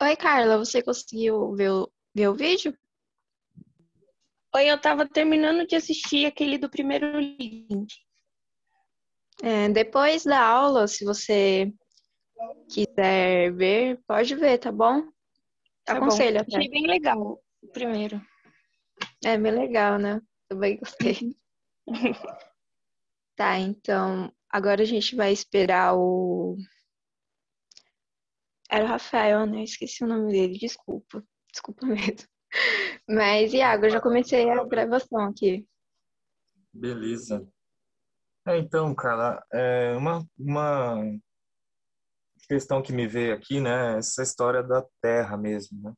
Oi, Carla, você conseguiu ver o vídeo? Oi, eu tava terminando de assistir aquele do primeiro link. Depois da aula, se você quiser ver, pode ver, tá bom? Tá bom. Aconselho até. Achei bem legal o primeiro. É bem legal, né? Também gostei. Uhum. Tá, então, agora a gente vai esperar o. Era o Rafael, né? Esqueci o nome dele, desculpa. Desculpa mesmo. Mas, Iago, eu já comecei a gravação aqui. Beleza. Então, Carla, uma questão que me veio aqui, né, essa história da Terra mesmo, né?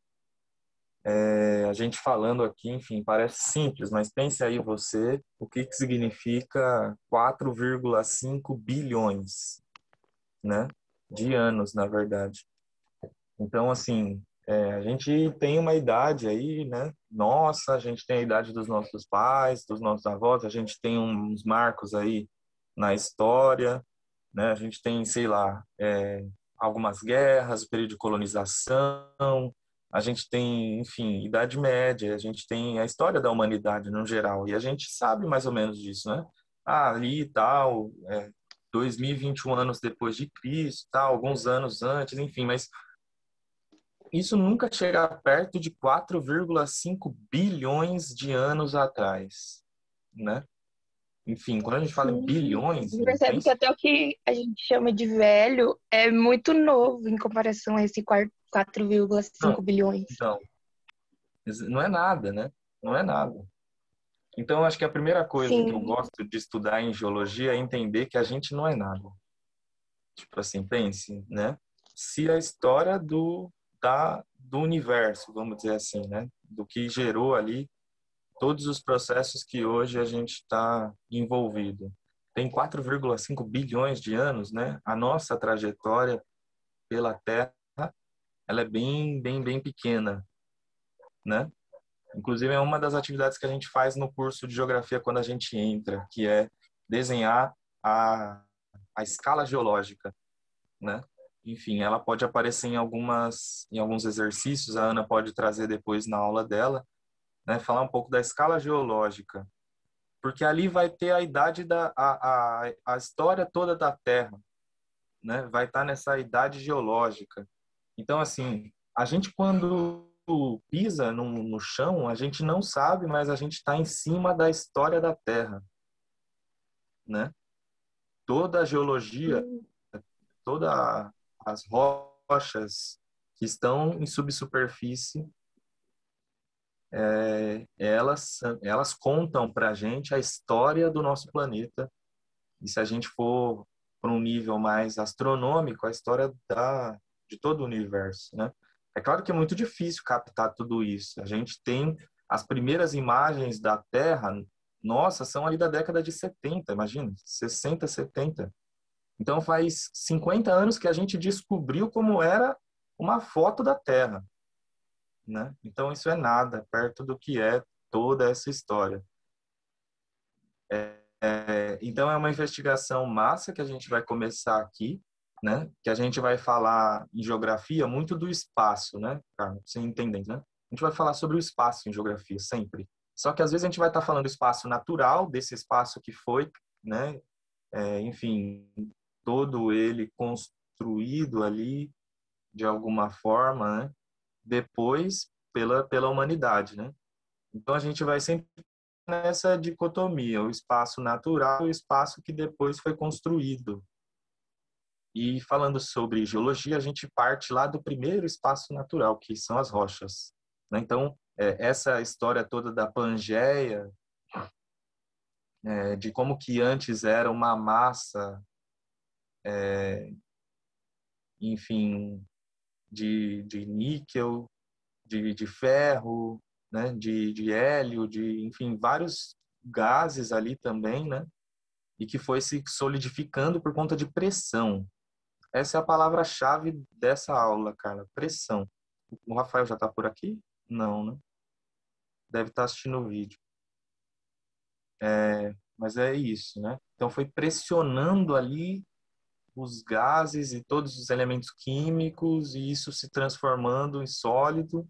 A gente falando aqui, enfim, parece simples, mas pense aí você, o que que significa 4,5 bilhões, né, de anos, na verdade. Então, assim, a gente tem uma idade aí, né, nossa, a gente tem a idade dos nossos pais, dos nossos avós, a gente tem uns marcos aí na história, né? A gente tem, sei lá, algumas guerras, período de colonização, a gente tem, enfim, Idade Média, a gente tem a história da humanidade no geral, e a gente sabe mais ou menos disso, né? Ah, ali e tal, 2021 anos depois de Cristo, tal, alguns anos antes, enfim, mas isso nunca chega perto de 4,5 bilhões de anos atrás, né? Enfim, quando a gente fala em Sim. bilhões, Você percebe que pensa. até o que a gente chama de velho é muito novo em comparação a esse 4,5 Não, bilhões. então, não é nada, né? Não é nada. Então, acho que a primeira coisa que eu Sim, gosto de estudar em geologia é entender que a gente não é nada. Tipo assim, pense, né? Se a história do universo, vamos dizer assim, né? Do que gerou ali todos os processos que hoje a gente está envolvido. Tem 4,5 bilhões de anos, né? A nossa trajetória pela Terra, ela é bem pequena, né? Inclusive, é uma das atividades que a gente faz no curso de geografia quando a gente entra, que é desenhar a escala geológica, né? Enfim, ela pode aparecer em alguns exercícios, a Ana pode trazer depois na aula dela, né? Falar um pouco da escala geológica, porque ali vai ter a idade a história toda da Terra, né? Vai estar nessa idade geológica. Então, assim, a gente quando pisa no chão, a gente não sabe, mas a gente está em cima da história da Terra, né? Toda a geologia, sim. todas as rochas que estão em subsuperfície, elas contam para a gente a história do nosso planeta. E se a gente for para um nível mais astronômico, a história de todo o universo, né? É claro que é muito difícil captar tudo isso. A gente tem as primeiras imagens da Terra, nossa, são ali da década de 70, imagina, 60, 70. Então faz 50 anos que a gente descobriu como era uma foto da Terra, né? Então isso é nada perto do que é toda essa história. Então é uma investigação massa que a gente vai começar aqui, né? Que a gente vai falar em geografia muito do espaço, né, Carlos? Você entende, né? A gente vai falar sobre o espaço em geografia sempre. Só que às vezes a gente vai estar falando do espaço natural, desse espaço que foi, né? Enfim, todo ele construído ali de alguma forma, né? Depois pela humanidade, né? Então a gente vai sempre nessa dicotomia, o espaço natural e o espaço que depois foi construído. E falando sobre geologia, a gente parte lá do primeiro espaço natural, que são as rochas, né? Então, essa história toda da Pangeia, de como que antes era uma massa, enfim, de níquel, de ferro, né? De hélio, enfim, vários gases ali também, né? E que foi se solidificando por conta de pressão. Essa é a palavra-chave dessa aula, cara, pressão. O Rafael já está por aqui? Não, né? Deve estar assistindo o vídeo. Mas é isso, né? Então foi pressionando ali os gases e todos os elementos químicos e isso se transformando em sólido,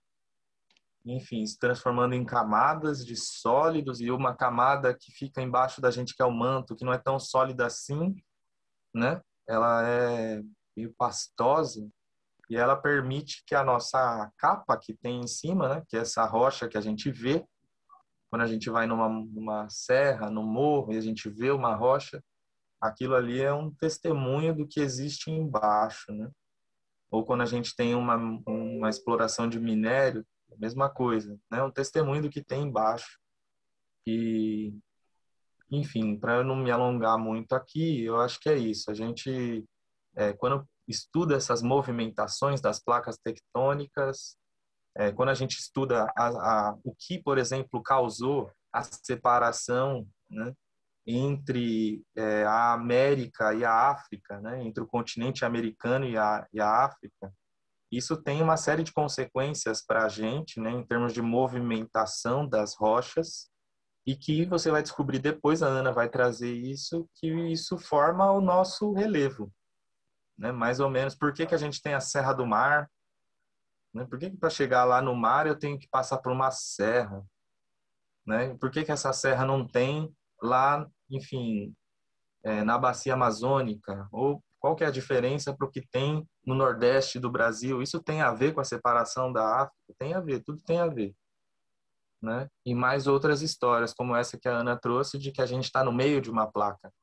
enfim, se transformando em camadas de sólidos e uma camada que fica embaixo da gente, que é o manto, que não é tão sólida assim, né? Ela é meio pastosa e ela permite que a nossa capa que tem em cima, né, que é essa rocha que a gente vê, quando a gente vai numa serra, no morro, e a gente vê uma rocha, aquilo ali é um testemunho do que existe embaixo, né? Ou quando a gente tem uma exploração de minério, a mesma coisa, né? Um testemunho do que tem embaixo. E, enfim, para eu não me alongar muito aqui, eu acho que é isso. A gente, quando estuda essas movimentações das placas tectônicas, quando a gente estuda o que, por exemplo, causou a separação, né, entre a América e a África, né, entre o continente americano e a África, isso tem uma série de consequências para a gente, né, em termos de movimentação das rochas, e que você vai descobrir depois, a Ana vai trazer isso, que isso forma o nosso relevo, né, mais ou menos. Por que que a gente tem a Serra do Mar? Né? Por que que para chegar lá no mar eu tenho que passar por uma serra? Né? Por que que essa serra não tem lá, enfim, na bacia amazônica? Ou qual que é a diferença para o que tem no Nordeste do Brasil? Isso tem a ver com a separação da África? Tem a ver, tudo tem a ver. Né? E mais outras histórias, como essa que a Ana trouxe, de que a gente está no meio de uma placa.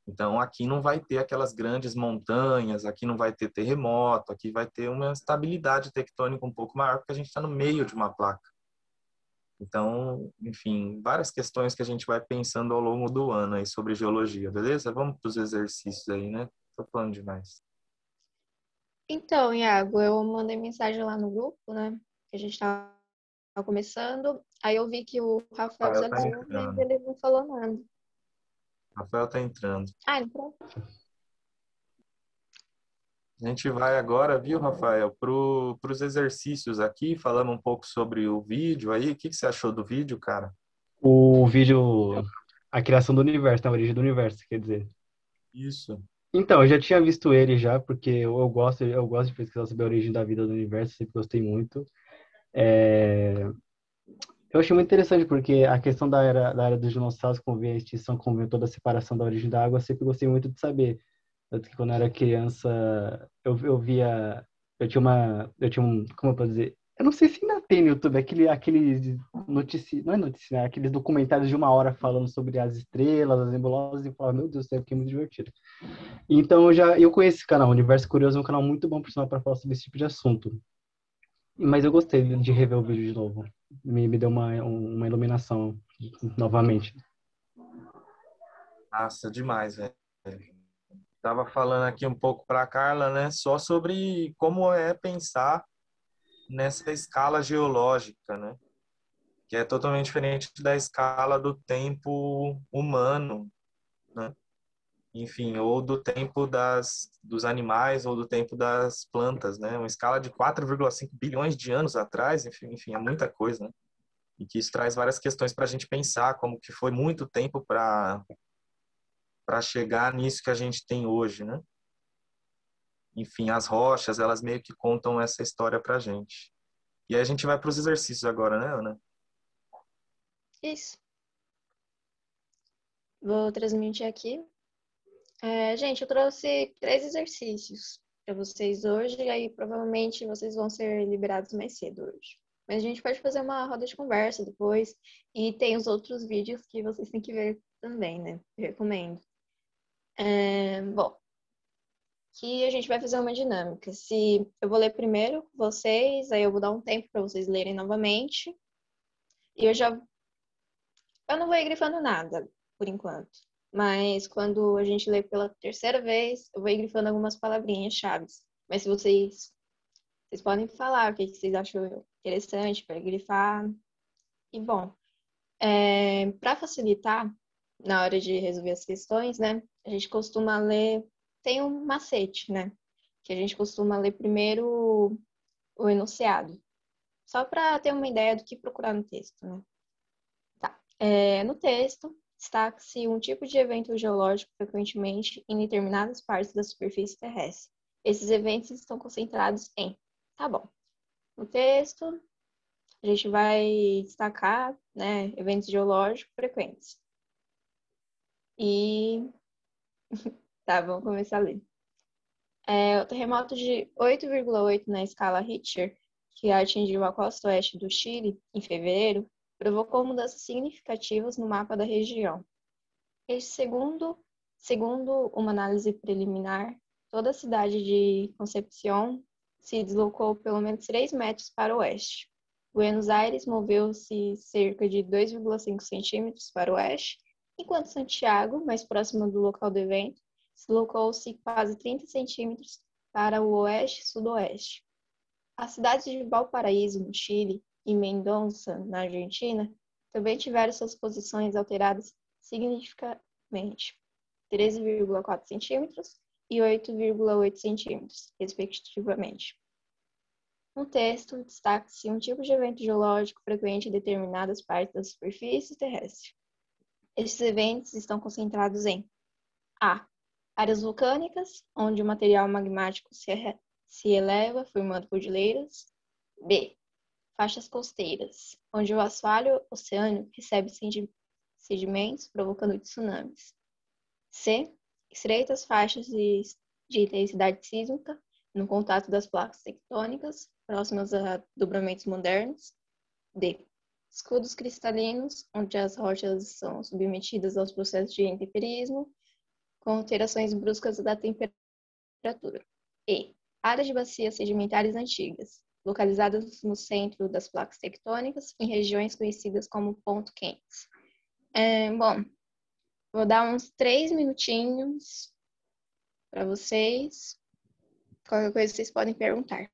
Então, aqui não vai ter aquelas grandes montanhas, aqui não vai ter terremoto, aqui vai ter uma estabilidade tectônica um pouco maior, porque a gente está no meio de uma placa. Então, enfim, várias questões que a gente vai pensando ao longo do ano aí sobre geologia, beleza? Vamos para os exercícios aí, né? Tô falando demais. Então, Iago, eu mandei mensagem lá no grupo, né? Que a gente tava começando. Aí eu vi que o Rafael Rafael tá visualizou, mas entrando. ele não falou nada. Rafael tá entrando. Ah, então. A gente vai agora, viu, Rafael, para os exercícios aqui, falamos um pouco sobre o vídeo aí. O que que você achou do vídeo, cara? O vídeo, a criação do universo, a origem do universo, quer dizer. Isso. Então, eu já tinha visto ele já, porque eu gosto de pesquisar sobre a origem da vida do universo, sempre gostei muito. Eu achei muito interessante, porque a questão da era dos dinossauros, como veio a extinção, como veio toda a separação da origem da água, eu sempre gostei muito de saber. Tanto que quando eu era criança, eu via, eu tinha um, como eu posso dizer, eu não sei se ainda tem no YouTube, aquele não é notícia, né? Aqueles documentários de 1 hora falando sobre as estrelas, as nebulosas, e eu falava, meu Deus do céu, que é muito divertido. Então eu conheço esse canal, Universo Curioso, é um canal muito bom, por sinal, para falar sobre esse tipo de assunto. Mas eu gostei de rever o vídeo de novo. Me deu uma iluminação novamente. Nossa, demais, velho. Tava falando aqui um pouco para a Carla, né, só sobre como é pensar nessa escala geológica, né, que é totalmente diferente da escala do tempo humano, né, enfim, ou do tempo dos animais ou do tempo das plantas, né, uma escala de 4,5 bilhões de anos atrás, enfim, é muita coisa, né, e que isso traz várias questões para a gente pensar, como que foi muito tempo para chegar nisso que a gente tem hoje, né? Enfim, as rochas, elas meio que contam essa história pra gente. E aí a gente vai para os exercícios agora, né, Ana? Isso. Vou transmitir aqui. Gente, eu trouxe 3 exercícios para vocês hoje, e aí provavelmente vocês vão ser liberados mais cedo hoje. Mas a gente pode fazer uma roda de conversa depois, e tem os outros vídeos que vocês têm que ver também, né? Eu recomendo. Bom, que a gente vai fazer uma dinâmica. Se eu vou ler primeiro com vocês, aí eu vou dar um tempo para vocês lerem novamente, e eu não vou ir grifando nada por enquanto. Mas quando a gente lê pela terceira vez, eu vou ir grifando algumas palavrinhas chaves. Mas se vocês podem falar o que vocês acham interessante para grifar. E bom, para facilitar na hora de resolver as questões, né? A gente costuma ler, tem um macete, né? Que a gente costuma ler primeiro o enunciado, só para ter uma ideia do que procurar no texto, né? Tá. No texto, Destaca-se um tipo de evento geológico frequentemente em determinadas partes da superfície terrestre. Esses eventos estão concentrados em... Tá bom. No texto, a gente vai destacar, né, eventos geológicos frequentes. E... Tá, vamos começar a ler. O terremoto de 8,8 na escala Richter, que atingiu a costa oeste do Chile em fevereiro, provocou mudanças significativas no mapa da região. Segundo uma análise preliminar, toda a cidade de Concepción se deslocou pelo menos 3 metros para o oeste. Buenos Aires moveu-se cerca de 2,5 centímetros para o oeste, enquanto Santiago, mais próxima do local do evento, deslocou-se quase 30 centímetros para o oeste-sudoeste. As cidades de Valparaíso, no Chile, e Mendoza, na Argentina, também tiveram suas posições alteradas significativamente, 13,4 centímetros e 8,8 centímetros, respectivamente. No texto, destaca-se um tipo de evento geológico frequente em determinadas partes da superfície terrestre. Estes eventos estão concentrados em A. Áreas vulcânicas, onde o material magmático se eleva formando cordilheiras. B. Faixas costeiras, onde o assoalho oceânico recebe sedimentos, provocando tsunamis. C. Estreitas faixas de intensidade sísmica no contato das placas tectônicas, próximas a dobramentos modernos. D. Escudos cristalinos, onde as rochas são submetidas aos processos de intemperismo, com alterações bruscas da temperatura. E. Áreas de bacias sedimentares antigas, localizadas no centro das placas tectônicas, em regiões conhecidas como ponto quentes. Bom, vou dar uns 3 minutinhos para vocês. Qualquer coisa vocês podem perguntar.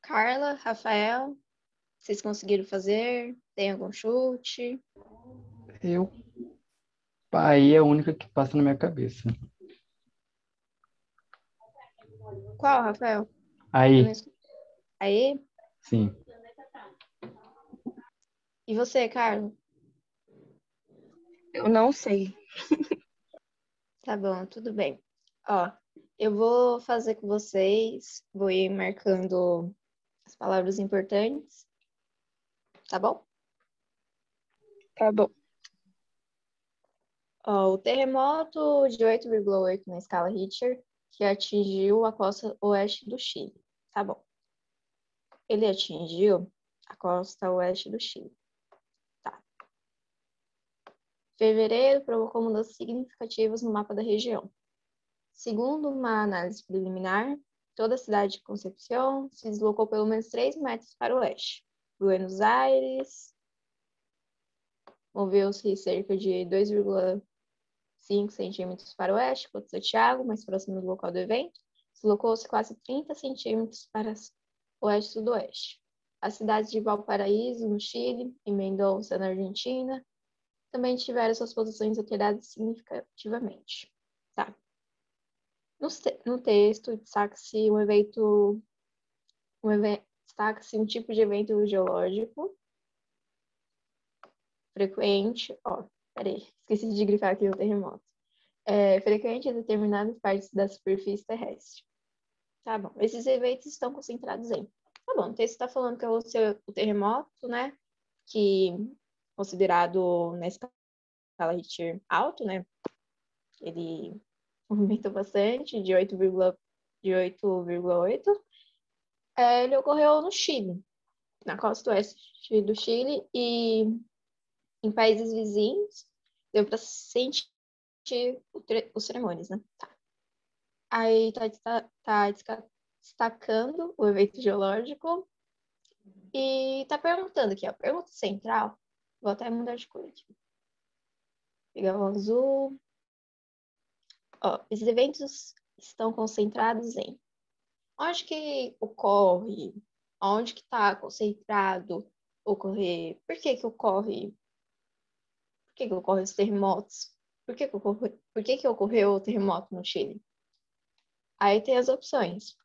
Carla, Rafael, vocês conseguiram fazer? Tem algum chute? Eu, aí é a única que passa na minha cabeça. Qual, Rafael? Eu não Aí, escutei. Aí? sim. E você, Carla? Eu não sei. Tá bom, tudo bem. Ó, eu vou fazer com vocês, vou ir marcando as palavras importantes, tá bom? Tá bom. Ó, o terremoto de 8,8 na escala Richter, que atingiu a costa oeste do Chile, Tá bom. Ele atingiu a costa oeste do Chile. Tá. Fevereiro provocou mudanças significativas no mapa da região. Segundo uma análise preliminar, toda a cidade de Concepción se deslocou pelo menos 3 metros para o oeste. Buenos Aires moveu-se cerca de 2,5 centímetros para o oeste, enquanto Santiago, mais próximo do local do evento, deslocou-se quase 30 centímetros para o oeste-sudoeste. As cidades de Valparaíso, no Chile, e Mendoza, na Argentina, também tiveram suas posições alteradas significativamente. Tá. No texto, destaca-se destaca-se um tipo de evento geológico frequente. Peraí, esqueci de grifar aqui o terremoto. Frequente em determinadas partes da superfície terrestre. Tá bom. Esses eventos estão concentrados em. Tá bom, o texto está falando que é o terremoto, né? Que considerado na escala Richter alto, né? Ele movimentou bastante, de 8,8. Ele ocorreu no Chile, na costa oeste do Chile, e em países vizinhos, deu para sentir os tremores, né? Tá. Aí tá destacando o evento geológico e tá perguntando aqui, ó, pergunta central. Vou até mudar de cor aqui. Pegar o azul. Ó, esses eventos estão concentrados em onde que ocorre, onde que está concentrado ocorrer, por que que ocorre os terremotos, por que que ocorreu o terremoto no Chile? Aí tem as opções.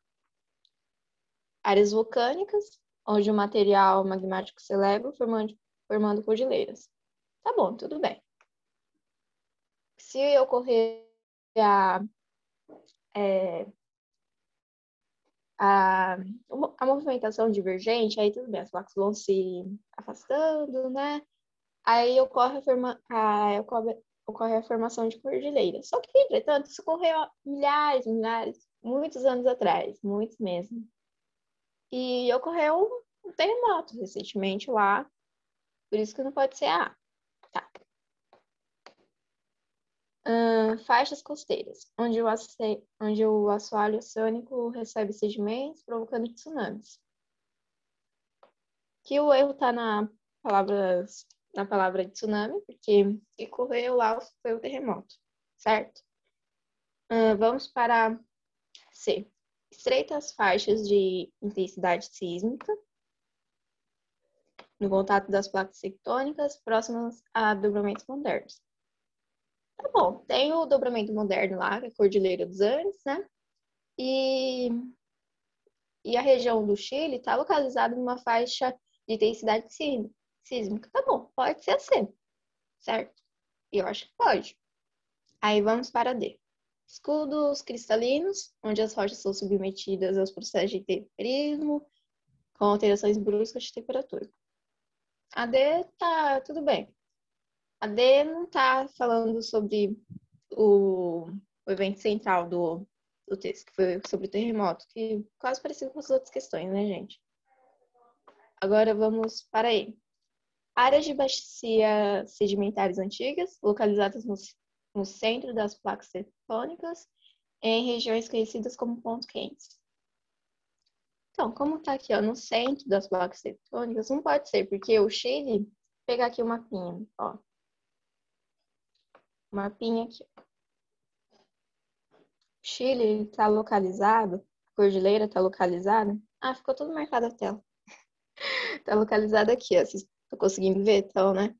Áreas vulcânicas, onde o material magmático se eleva formando cordilheiras. Tá bom, tudo bem. Se ocorrer a movimentação divergente, aí tudo bem, as placas vão se afastando, né? Aí ocorre a formação de cordilheiras. Só que, entretanto, isso ocorreu há milhares, muitos anos atrás, muitos mesmo. E ocorreu um terremoto recentemente lá, por isso que não pode ser A. Tá. Faixas costeiras, onde o assoalho oceânico recebe sedimentos, provocando tsunamis. Que o erro está na palavra de tsunami, porque o que ocorreu lá foi o terremoto, certo? Vamos para C. Estreitas faixas de intensidade sísmica no contato das placas tectônicas próximas a dobramentos modernos. Tá bom, tem o dobramento moderno lá, que é a Cordilheira dos Andes, né? E a região do Chile está localizada numa faixa de intensidade sísmica. Tá bom, pode ser assim, certo? Eu acho que pode. Aí vamos para D. Escudos cristalinos, onde as rochas são submetidas aos processos de temperismo, com alterações bruscas de temperatura. A D tá tudo bem. A D não tá falando sobre o evento central do texto, que foi sobre o terremoto, que quase parecido com as outras questões, né, gente? Agora vamos para E. Áreas de bacia sedimentares antigas, localizadas no centro das placas tectônicas, em regiões conhecidas como pontos quentes. Então, como está aqui, ó, no centro das placas tectônicas, não pode ser, porque o Chile, vou pegar aqui o mapinha, ó. O mapinha aqui. O Chile está localizado, a cordilheira está localizada. Ah, ficou tudo marcado a tela. Está localizada aqui, ó. Vocês estão conseguindo ver, então, né?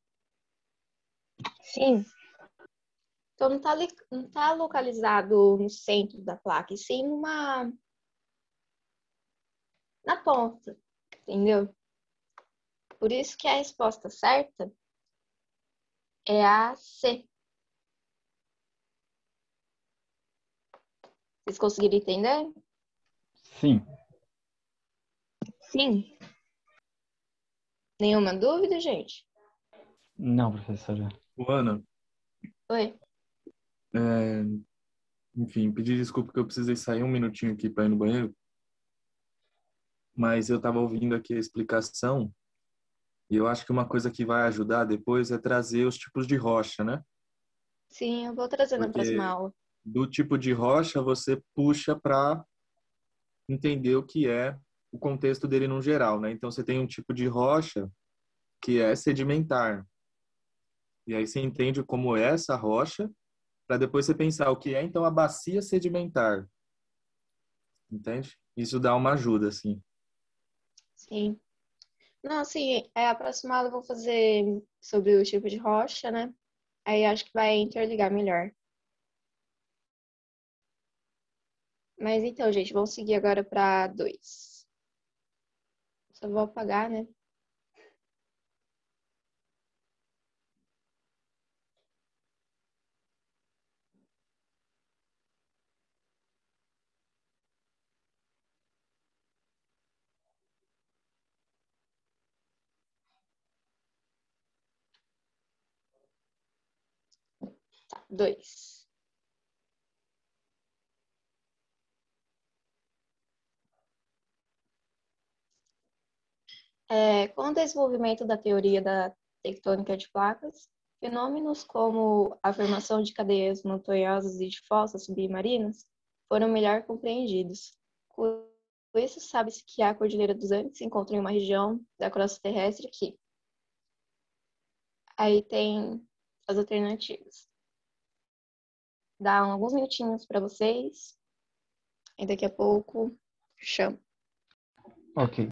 Sim. Então, não tá localizado no centro da placa, e sim na ponta, entendeu? Por isso que a resposta certa é a C. Vocês conseguiram entender? Sim. Sim. Nenhuma dúvida, gente? Não, professora. Ana, Oi? enfim, pedir desculpa que eu precisei sair um minutinho aqui para ir no banheiro. mas eu estava ouvindo aqui a explicação e eu acho que uma coisa que vai ajudar depois é trazer os tipos de rocha, né? Sim, eu vou trazer na próxima Porque aula. do tipo de rocha você puxa para entender o que é o contexto dele no geral, né? Então você tem um tipo de rocha que é sedimentar. E aí você entende como é essa rocha, para depois você pensar o que é então a bacia sedimentar, entende? Isso dá uma ajuda, assim. Sim. Não, assim, a próxima aula eu vou fazer sobre o tipo de rocha, né? Aí acho que vai interligar melhor. Mas então, gente, vamos seguir agora para 2. Só vou apagar, né? Tá, 2. Com o desenvolvimento da teoria da tectônica de placas, fenômenos como a formação de cadeias montanhosas e de fossas submarinas foram melhor compreendidos. Com isso, sabe-se que a Cordilheira dos Andes se encontra em uma região da crosta terrestre que aí tem as alternativas. Dá alguns minutinhos para vocês e daqui a pouco chamo. Ok.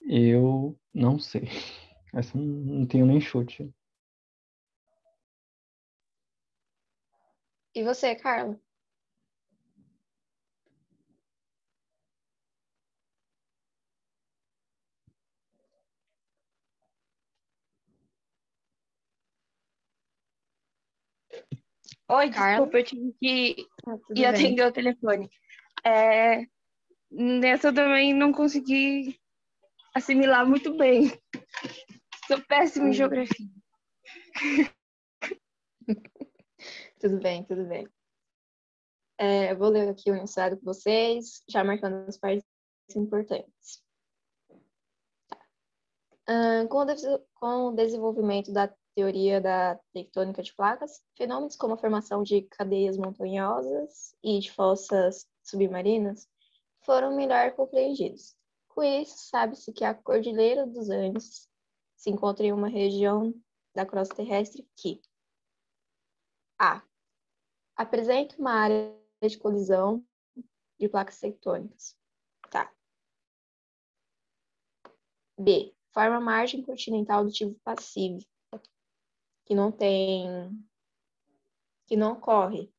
Eu não sei. Essa não tenho nem chute. E você, Carla? Oi, Carla? desculpa, eu tive que Tudo ir bem. atender o telefone. É, nessa eu também não consegui assimilar muito bem. Sou péssima em geografia. Tudo bem, tudo bem. Eu vou ler aqui o enunciado com vocês, já marcando as partes importantes. Com o desenvolvimento da teoria da tectônica de placas, fenômenos como a formação de cadeias montanhosas e de fossas submarinas foram melhor compreendidos. Com isso, sabe-se que a Cordilheira dos Andes se encontra em uma região da crosta terrestre que a. apresenta uma área de colisão de placas tectônicas. Tá. B. Forma margem continental do tipo passivo, que não tem, que não ocorre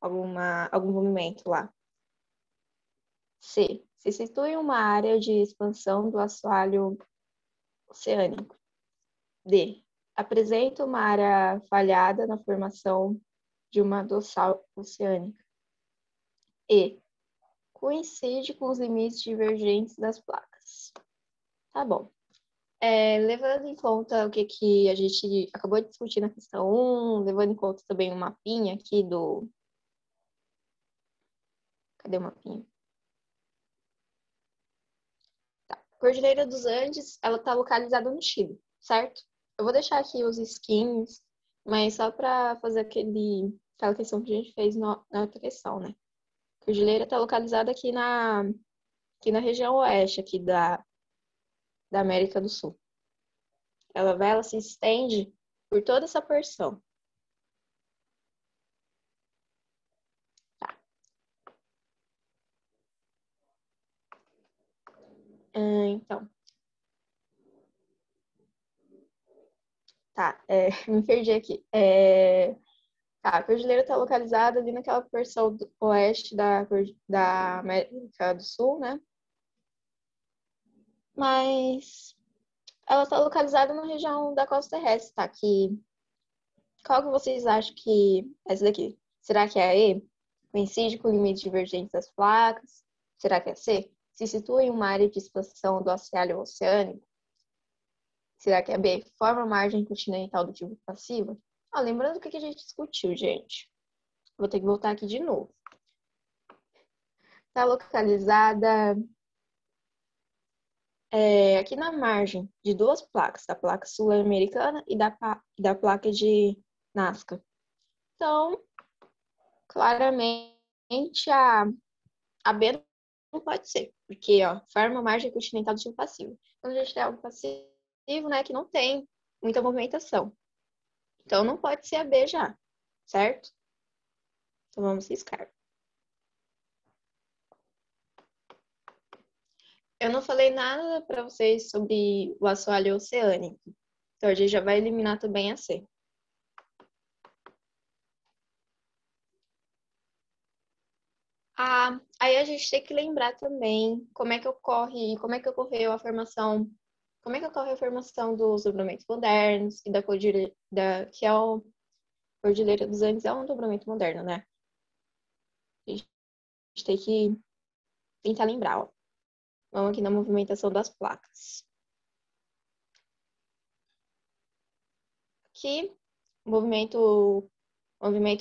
algum movimento lá. C. Se situa em uma área de expansão do assoalho oceânico. D. Apresenta uma área falhada na formação de uma dorsal oceânica. E. Coincide com os limites divergentes das placas. Tá bom. Levando em conta o que a gente acabou de discutir na questão 1, levando em conta também o mapinha aqui do... Cadê o mapinha? Tá. Cordilheira dos Andes, ela está localizada no Chile, certo? Eu vou deixar aqui os skins, mas só para fazer aquela questão que a gente fez na outra questão, né? A cordilheira está localizada aqui na região oeste aqui da América do Sul. Ela se estende por toda essa porção. Tá. Então. Tá, me perdi aqui. Tá, a cordilheira está localizada ali naquela porção oeste da América do Sul, né? Mas ela está localizada na região da costa terrestre, tá? Qual que vocês acham que é essa daqui? Será que é a E? Coincide com o limite divergente das placas? Será que é C? Se situa em uma área de expansão do assoalho oceânico? Será que é B? Forma margem continental do tipo passiva? Lembrando o que a gente discutiu, gente. Vou ter que voltar aqui de novo. Está localizada aqui na margem de duas placas, da placa sul-americana e da placa de Nazca. Então, claramente a B não pode ser, porque forma margem continental do tipo passivo. Quando a gente tem algo passivo, né, que não tem muita movimentação. Então, não pode ser a B já, certo? Então, vamos riscar. Eu não falei nada para vocês sobre o assoalho oceânico. Então, a gente já vai eliminar também a C. Aí a gente tem que lembrar também como é que ocorreu a formação, como é que ocorre a formação dos dobramentos modernos e que é o Cordilheira dos Andes é um dobramento moderno, né? A gente tem que tentar lembrar, ó. Vamos aqui na movimentação das placas. Aqui, movimento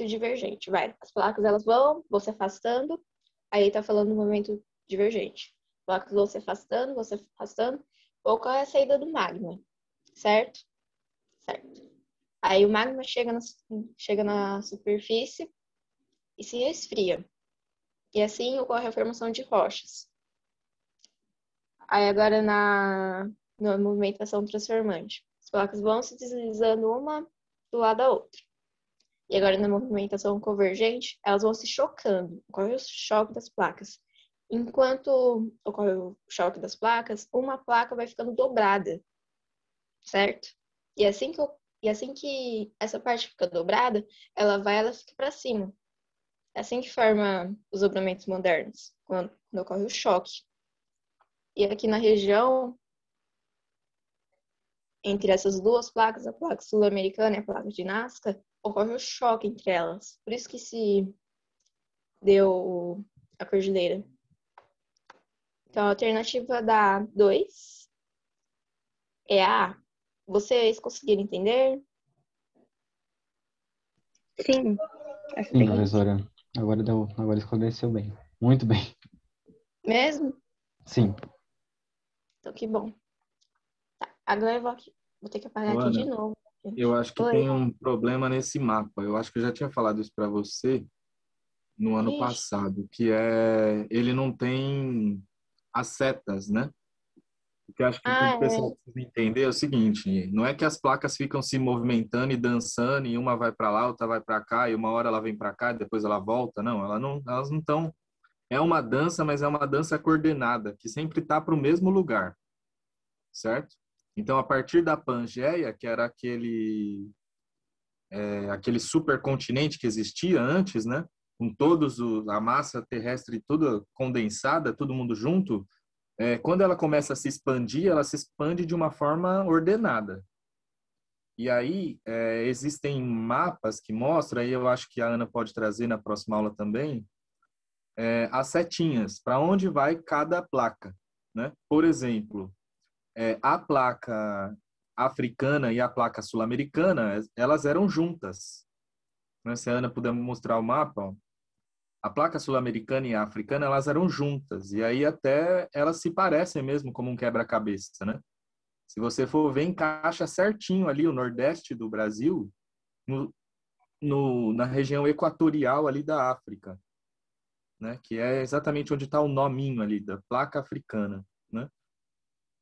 divergente, vai. As placas, elas vão se afastando, aí tá falando do movimento divergente. As placas vão se afastando, ocorre a saída do magma, certo? Certo. Aí o magma chega na superfície e se resfria. E assim ocorre a formação de rochas. Aí agora na movimentação transformante. As placas vão se deslizando uma do lado da outra. E agora na movimentação convergente, elas vão se chocando. Ocorre o choque das placas. Enquanto ocorre o choque das placas, uma placa vai ficando dobrada, certo? E assim que essa parte fica dobrada, ela fica para cima. É assim que forma os dobramentos modernos, quando ocorre o choque. E aqui na região, entre essas duas placas, a placa sul-americana e a placa de Nazca, ocorre o choque entre elas. Por isso que se deu a cordilheira. Então, a alternativa da 2 é a A. Vocês conseguiram entender? Sim. Sim, professora. Agora esclareceu bem. Muito bem. Mesmo? Sim. Então, que bom. Tá, agora eu vou ter que apagar aqui de novo. Gente. Eu acho que Oi. tem um problema nesse mapa. Eu acho que eu já tinha falado isso para você no ano Ixi. passado, que ele não tem as setas, né? Porque eu acho que o que o pessoal precisa entender é o seguinte, não é que as placas ficam se movimentando e dançando e uma vai para lá, outra vai para cá e uma hora ela vem para cá e depois ela volta. Não, elas não estão. É uma dança, mas é uma dança coordenada, que sempre está para o mesmo lugar, certo? Então, a partir da Pangeia, que era aquele supercontinente que existia antes, né? Com a massa terrestre toda condensada, todo mundo junto, quando ela começa a se expandir, ela se expande de uma forma ordenada. E aí, existem mapas que mostram, aí eu acho que a Ana pode trazer na próxima aula também, as setinhas, para onde vai cada placa, né? Por exemplo, a placa africana e a placa sul-americana, elas eram juntas. Né? Se a Ana puder mostrar o mapa, ó, a placa sul-americana e a africana, elas eram juntas. E aí até elas se parecem mesmo como um quebra-cabeça, né? Se você for ver, encaixa certinho ali o nordeste do Brasil na região equatorial ali da África, né? Que é exatamente onde está o nominho ali da placa africana, né?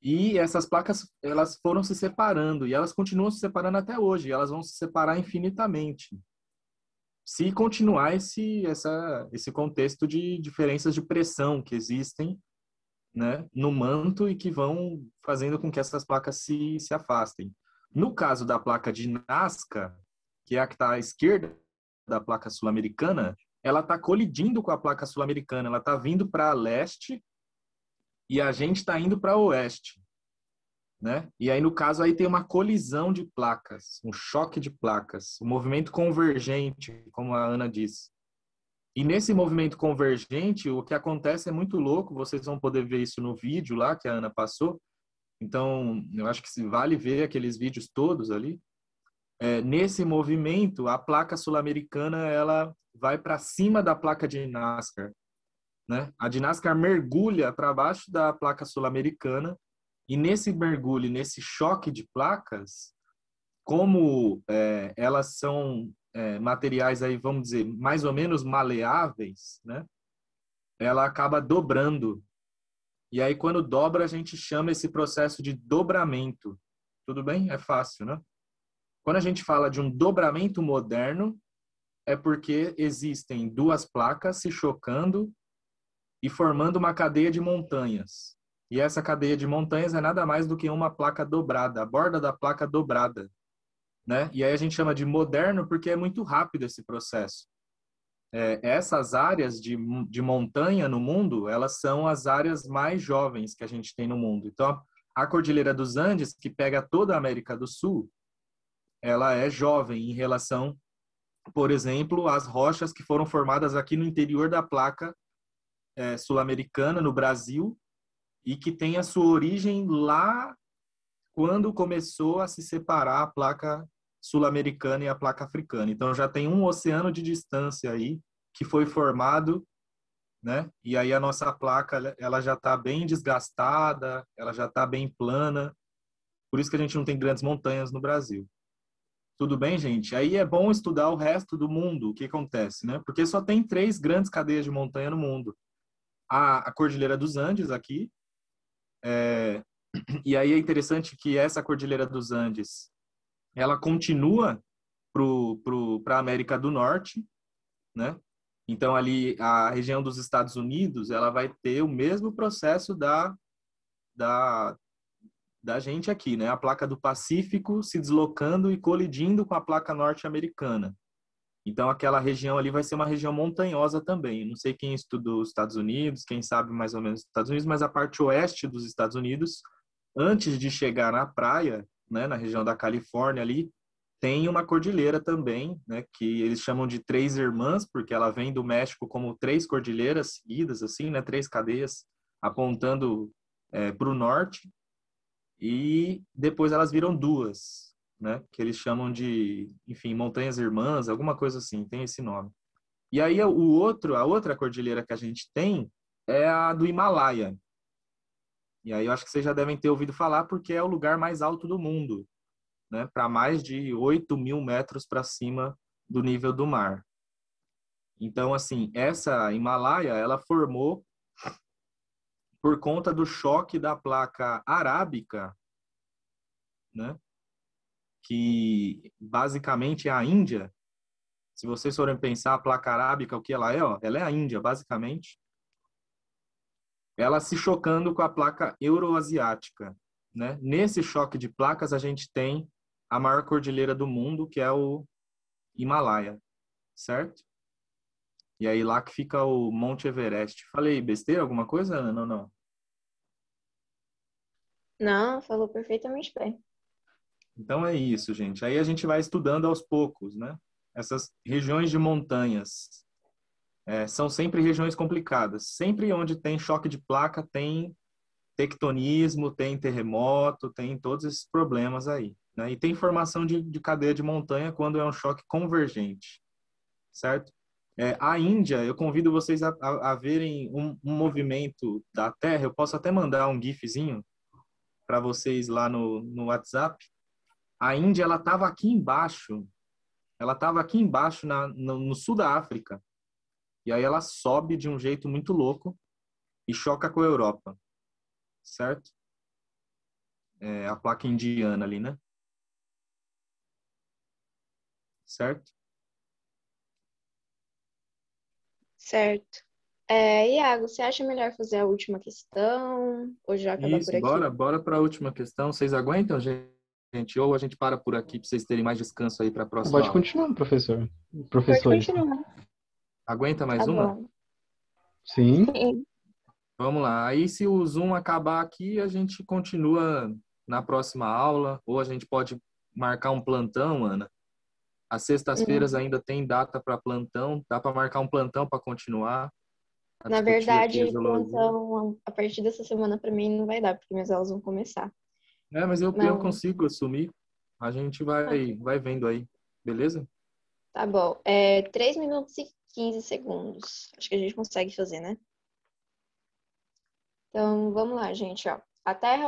E essas placas, elas foram se separando e elas continuam se separando até hoje. E elas vão se separar infinitamente, se continuar esse contexto de diferenças de pressão que existem, né, no manto e que vão fazendo com que essas placas se afastem. No caso da placa de Nazca, que é a que está à esquerda da placa sul-americana, ela está colidindo com a placa sul-americana, ela está vindo para leste e a gente está indo para oeste, né? E aí, no caso, aí tem uma colisão de placas, um choque de placas, um movimento convergente, como a Ana disse. E nesse movimento convergente, o que acontece é muito louco, vocês vão poder ver isso no vídeo lá que a Ana passou. Então, eu acho que se vale ver aqueles vídeos todos ali. Nesse movimento, a placa sul-americana ela vai para cima da placa de Nazca, né? A de Nazca mergulha para baixo da placa sul-americana e nesse mergulho, nesse choque de placas, como elas são materiais aí, vamos dizer, mais ou menos maleáveis, né? Ela acaba dobrando. E aí, quando dobra, a gente chama esse processo de dobramento. Tudo bem? É fácil, né? Quando a gente fala de um dobramento moderno, é porque existem duas placas se chocando e formando uma cadeia de montanhas. E essa cadeia de montanhas é nada mais do que uma placa dobrada, a borda da placa dobrada, né? E aí a gente chama de moderno porque é muito rápido esse processo. Essas áreas de montanha no mundo, elas são as áreas mais jovens que a gente tem no mundo. Então, a Cordilheira dos Andes, que pega toda a América do Sul, ela é jovem em relação, por exemplo, às rochas que foram formadas aqui no interior da placa sul-americana, no Brasil, e que tem a sua origem lá quando começou a se separar a placa sul-americana e a placa africana. Então já tem um oceano de distância aí que foi formado, né? E aí a nossa placa ela já está bem desgastada, ela já está bem plana. Por isso que a gente não tem grandes montanhas no Brasil. Tudo bem, gente? Aí é bom estudar o resto do mundo, o que acontece, né? Porque só tem 3 grandes cadeias de montanha no mundo. A Cordilheira dos Andes aqui, e aí é interessante que essa Cordilheira dos Andes, ela continua para a América do Norte, né? Então ali a região dos Estados Unidos, ela vai ter o mesmo processo da gente aqui, né? A placa do Pacífico se deslocando e colidindo com a placa norte-americana. Então, aquela região ali vai ser uma região montanhosa também. Não sei quem estudou os Estados Unidos, quem sabe mais ou menos os Estados Unidos, mas a parte oeste dos Estados Unidos, antes de chegar na praia, né, na região da Califórnia ali, tem uma cordilheira também, né, que eles chamam de Três Irmãs, porque ela vem do México como 3 cordilheiras seguidas, assim, né, 3 cadeias apontando para o norte, e depois elas viram 2, né? Que eles chamam de, enfim, Montanhas Irmãs, alguma coisa assim, tem esse nome. E aí a outra cordilheira que a gente tem é a do Himalaia. E aí eu acho que vocês já devem ter ouvido falar porque é o lugar mais alto do mundo, né? Para mais de 8.000 metros para cima do nível do mar. Então, assim, essa Himalaia, ela formou por conta do choque da placa arábica, né? Que basicamente é a Índia. Se vocês forem pensar a placa arábica, o que ela é? Ó, ela é a Índia, basicamente. Ela se chocando com a placa euroasiática, né? Nesse choque de placas, a gente tem a maior cordilheira do mundo, que é o Himalaia, certo? E aí lá que fica o Monte Everest. Falei besteira, alguma coisa, Ana? Não, não. Não, falou perfeitamente bem. Então é isso, gente. Aí a gente vai estudando aos poucos, né? Essas regiões de montanhas são sempre regiões complicadas. Sempre onde tem choque de placa tem tectonismo, tem terremoto, tem todos esses problemas aí, né? E tem formação de cadeia de montanha quando é um choque convergente, certo? A Índia, eu convido vocês a verem um movimento da Terra. Eu posso até mandar um gifzinho para vocês lá no WhatsApp. A Índia, ela estava aqui embaixo ela estava aqui embaixo, no sul da África. E aí ela sobe de um jeito muito louco e choca com a Europa, certo? É a placa indiana ali, né? Certo? Certo. Iago, você acha melhor fazer a última questão ou já acabar por Isso, aqui? bora para a última questão. Vocês aguentam, gente? Ou a gente para por aqui para vocês terem mais descanso aí para a próxima Pode aula? continuar, professor. Pode Professores. continuar. Aguenta Tá mais uma? bom. Sim. Sim. Vamos lá. Aí, se o Zoom acabar aqui, a gente continua na próxima aula, ou a gente pode marcar um plantão, Ana. As sextas-feiras Hum, ainda tem data para plantão, dá para marcar um plantão para continuar a Na discutir aqui a verdade, geologia. plantão a partir dessa semana para mim não vai dar, porque minhas aulas vão começar. É, mas eu Não, consigo assumir. A gente ah, vai vendo aí, beleza? tá bom. 3 minutos e 15 segundos. Acho que a gente consegue fazer, né? Então, vamos lá, gente, ó. A Terra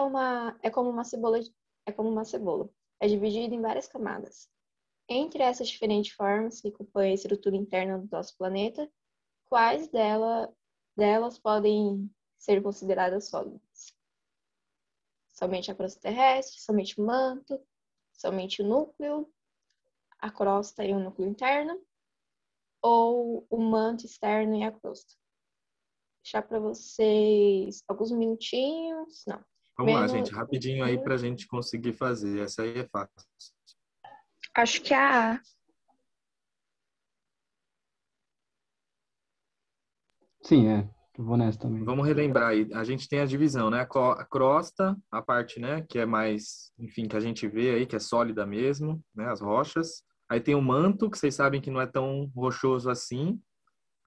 é como uma cebola, é como uma cebola. É dividida em várias camadas. Entre essas diferentes formas que compõem a estrutura interna do nosso planeta, quais delas podem ser consideradas sólidas? Somente a crosta terrestre, somente o manto, somente o núcleo, a crosta e o núcleo interno, ou o manto externo e a crosta? Deixar para vocês alguns minutinhos, não, Vamos lá, menos gente, rapidinho aí para a gente conseguir fazer. Essa aí é fácil. Acho que a Sim, eu vou nessa também. Vamos relembrar aí. A gente tem a divisão, né? A crosta, a parte, né, que é mais, enfim, que a gente vê aí, que é sólida mesmo, né, as rochas. Aí tem o manto, que vocês sabem que não é tão rochoso assim.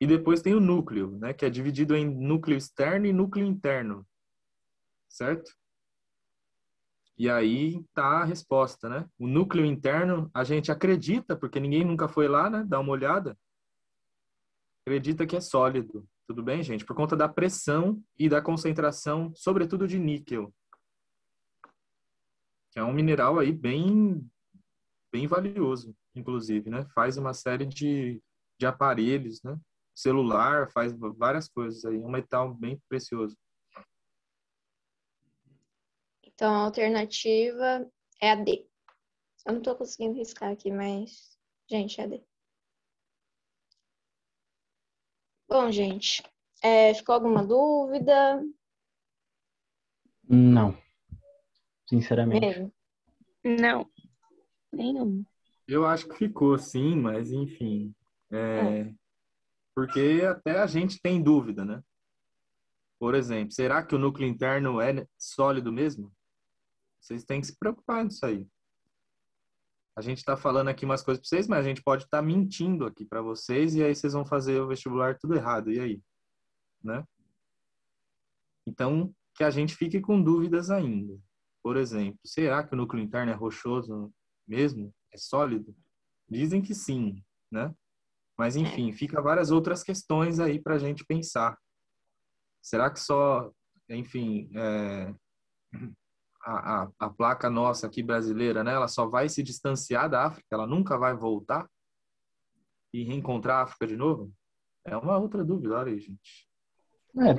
E depois tem o núcleo, né, que é dividido em núcleo externo e núcleo interno, certo? E aí tá a resposta, né? O núcleo interno, a gente acredita, porque ninguém nunca foi lá, né, dar uma olhada, acredita que é sólido. Tudo bem, gente? Por conta da pressão e da concentração, sobretudo de níquel, que é um mineral aí bem valioso, inclusive, né? Faz uma série de aparelhos, né? Celular, faz várias coisas aí. É um metal bem precioso. Então, a alternativa é a D. Eu não tô conseguindo riscar aqui, mas, gente, é a D. Bom, gente, ficou alguma dúvida? Não, sinceramente. Mesmo? não, nenhum. Eu acho que ficou, sim, mas enfim. Hum. Porque até a gente tem dúvida, né? Por exemplo, será que o núcleo interno é sólido mesmo? Vocês têm que se preocupar nisso aí. A gente está falando aqui umas coisas para vocês, mas a gente pode estar mentindo aqui para vocês e aí vocês vão fazer o vestibular tudo errado. E aí? Né? Então, que a gente fique com dúvidas ainda. Por exemplo, será que o núcleo interno é rochoso mesmo? É sólido? Dizem que sim, né? Mas, É. enfim, fica várias outras questões aí para a gente pensar. Será que só, enfim, a placa nossa aqui brasileira, né? Ela só vai se distanciar da África? Ela nunca vai voltar e reencontrar a África de novo? É uma outra dúvida, olha aí, gente.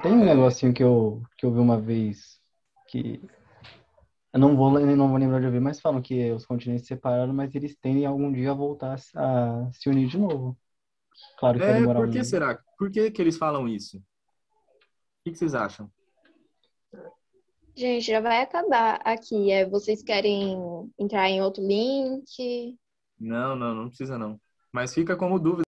Tem um negocinho que eu vi uma vez que eu não vou lembrar de ouvir, mas falam que os continentes se separaram, mas eles tendem algum dia a voltar a se unir de novo. Claro que vai demorar Por que um. será? Por que eles falam isso? O que vocês acham? Gente, já vai acabar aqui. Vocês querem entrar em outro link? Não precisa não. Mas fica como dúvida.